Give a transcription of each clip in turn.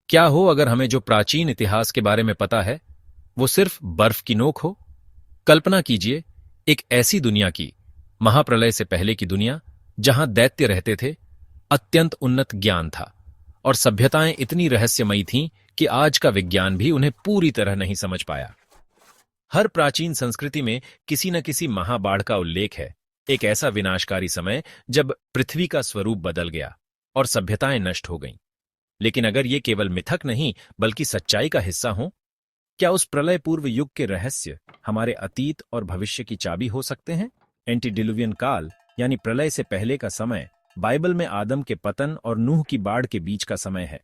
क्या हो अगर हमें जो प्राचीन इतिहास के बारे में पता है वो सिर्फ बर्फ की नोक हो। कल्पना कीजिए एक ऐसी दुनिया की, महाप्रलय से पहले की दुनिया, जहां दैत्य रहते थे, अत्यंत उन्नत ज्ञान था और सभ्यताएं इतनी रहस्यमयी थीं कि आज का विज्ञान भी उन्हें पूरी तरह नहीं समझ पाया। हर प्राचीन संस्कृति में किसी न किसी महाबाढ़ का उल्लेख है, एक ऐसा विनाशकारी समय जब पृथ्वी का स्वरूप बदल गया और सभ्यताएं नष्ट हो गईं। लेकिन अगर ये केवल मिथक नहीं बल्कि सच्चाई का हिस्सा हो, क्या उस प्रलय पूर्व युग के रहस्य हमारे अतीत और भविष्य की चाबी हो सकते हैं? एंटीडिलुवियन काल यानी प्रलय से पहले का समय बाइबल में आदम के पतन और नूह की बाढ़ के बीच का समय है।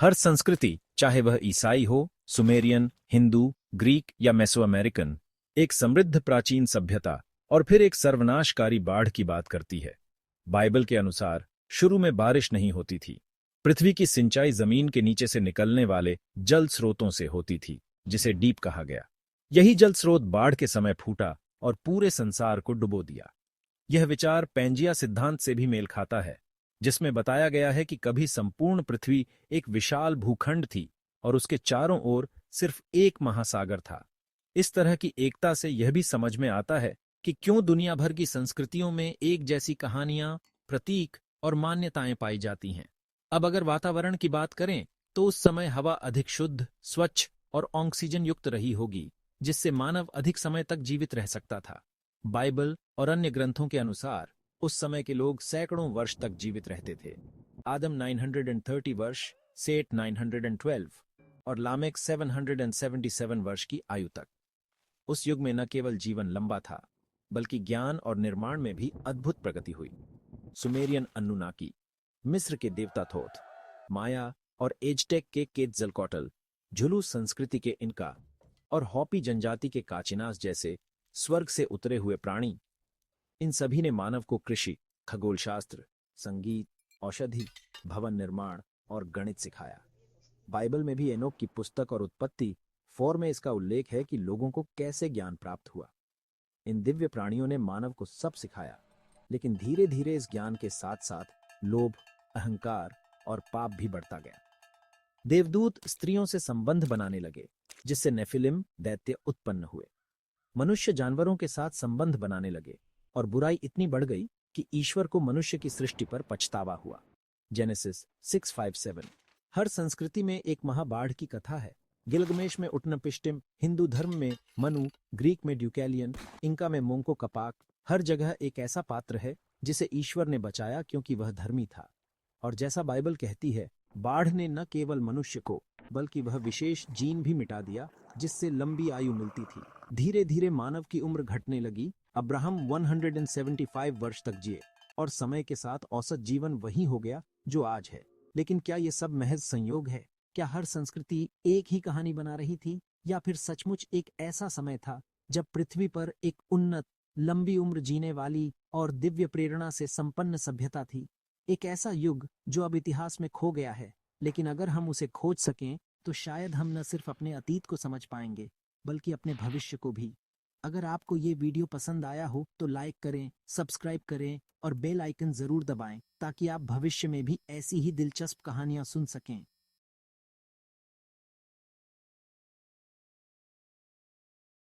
हर संस्कृति, चाहे वह ईसाई हो, सुमेरियन, हिंदू, ग्रीक या मेसो अमेरिकन, एक समृद्ध प्राचीन सभ्यता और फिर एक सर्वनाशकारी बाढ़ की बात करती है। बाइबल के अनुसार शुरू में बारिश नहीं होती थी। पृथ्वी की सिंचाई जमीन के नीचे से निकलने वाले जल स्रोतों से होती थी, जिसे डीप कहा गया। यही जल स्रोत बाढ़ के समय फूटा और पूरे संसार को डुबो दिया। यह विचार पैंजिया सिद्धांत से भी मेल खाता है, जिसमें बताया गया है कि कभी संपूर्ण पृथ्वी एक विशाल भूखंड थी और उसके चारों ओर सिर्फ एक महासागर था। इस तरह की एकता से यह भी समझ में आता है कि क्यों दुनिया भर की संस्कृतियों में एक जैसी कहानियां, प्रतीक और मान्यताएं पाई जाती हैं। अब अगर वातावरण की बात करें तो उस समय हवा अधिक शुद्ध, स्वच्छ और ऑक्सीजन युक्त रही होगी, जिससे मानव अधिक समय तक जीवित रह सकता था। बाइबल और अन्य ग्रंथों के अनुसार उस समय के लोग सैकड़ों वर्ष तक जीवित रहते थे। आदम 930 वर्ष, सेठ 912 और लामेक 777 वर्ष की आयु तक। उस युग में न केवल जीवन लंबा था, बल्कि ज्ञान और निर्माण में भी अद्भुत प्रगति हुई। सुमेरियन अन्नुनाकी, मिस्र के देवता थोथ, माया और एजटेक के केत्जलकॉटल, झुलू संस्कृति के इनका और हॉपी जनजाति के काचिनास जैसे स्वर्ग से उतरे हुए प्राणी, इन सभी ने मानव को कृषि, खगोलशास्त्र, संगीत, औषधि, भवन निर्माण और गणित सिखाया। बाइबल में भी एनोक की पुस्तक और उत्पत्ति 4 में इसका उल्लेख है कि लोगों को कैसे ज्ञान प्राप्त हुआ। इन दिव्य प्राणियों ने मानव को सब सिखाया, लेकिन धीरे धीरे इस ज्ञान के साथ साथ लोभ, अहंकार और पाप भी बढ़ता गया। देवदूत स्त्रियों से संबंध बनाने लगे, जिससे नेफिलिम दैत्य उत्पन्न हुए। मनुष्य जानवरों के साथ संबंध बनाने लगे और बुराई इतनी बढ़ गई कि ईश्वर को मनुष्य की सृष्टि पर पछतावा हुआ। जेनेसिस 6:5-7। हर संस्कृति में एक महाबाढ़ की कथा है। गिलगमेश में उट्नपिष्टिम, हिंदू धर्म में मनु, ग्रीक में ड्यूकैलियन, इंका में मोंको कपाक। हर जगह एक ऐसा पात्र है जिसे ईश्वर ने बचाया क्योंकि वह धर्मी था। और जैसा बाइबल कहती है, बाढ़ ने न केवल मनुष्य को बल्कि वह विशेष जीन भी मिटा दिया जिससे लंबी आयु मिलती थी। धीरे धीरे मानव की उम्र घटने लगी। अब्राहम 175 वर्ष तक जिए और समय के साथ औसत जीवन वही हो गया जो आज है। लेकिन क्या ये सब महज संयोग है? क्या हर संस्कृति एक ही कहानी बना रही थी, या फिर सचमुच एक ऐसा समय था जब पृथ्वी पर एक उन्नत, लंबी उम्र जीने वाली और दिव्य प्रेरणा से संपन्न सभ्यता थी? एक ऐसा युग जो अब इतिहास में खो गया है, लेकिन अगर हम उसे खोज सकें तो शायद हम न सिर्फ अपने अतीत को समझ पाएंगे बल्कि अपने भविष्य को भी। अगर आपको ये वीडियो पसंद आया हो तो लाइक करें, सब्सक्राइब करें और बेल आइकन जरूर दबाएं ताकि आप भविष्य में भी ऐसी ही दिलचस्प कहानियां सुन सकें।